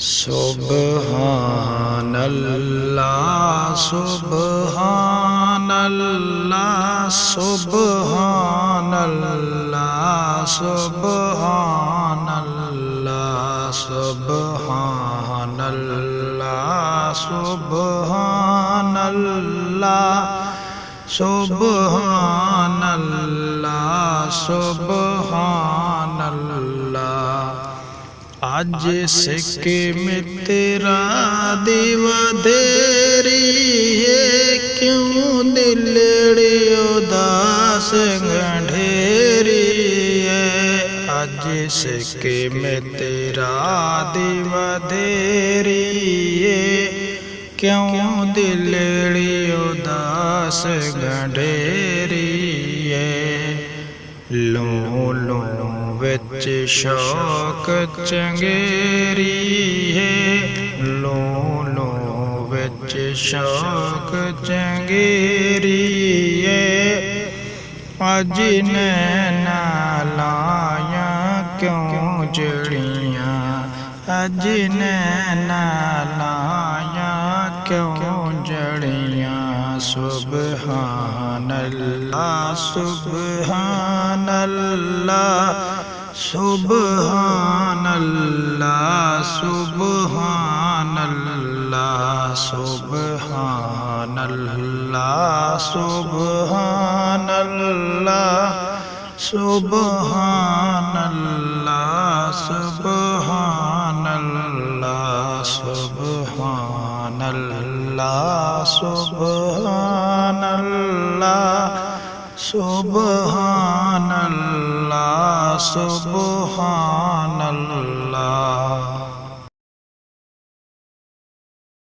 सुब्हानल्लाह सुब्हानल्लाह सुब्हानल्लाह सुब्हानल्लाह सुब्हानल्लाह सुब्हानल्लाह सुब्हानल्लाह सुब्हानल्लाह। आज सिक्के में तेरा दिल धेरी है, क्यों दिलड़ी उदास गंढेरी है। आज सिक्के में तेरा दिल धेरी है, क्यों दिलड़ी उदास गंढेरी है। लू लू विच शौक चंगेरी है, लू लू विच शौक चंगेरी है। अज नैना लाया क्यों जड़ियाँ, अज नैना लाया क्यों जड़ियाँ। सुब्हानल्लाह सुब्हानल्लाह सुब्हानल्लाह सुब्हानल्लाह सुब्हानल्लाह सुब्हानल्लाह सुब्हानल्लाह सुब्हानल्लाह सुब्हानल्लाह सुब्हानल्लाह सुब्हानल्लाह सुब्हान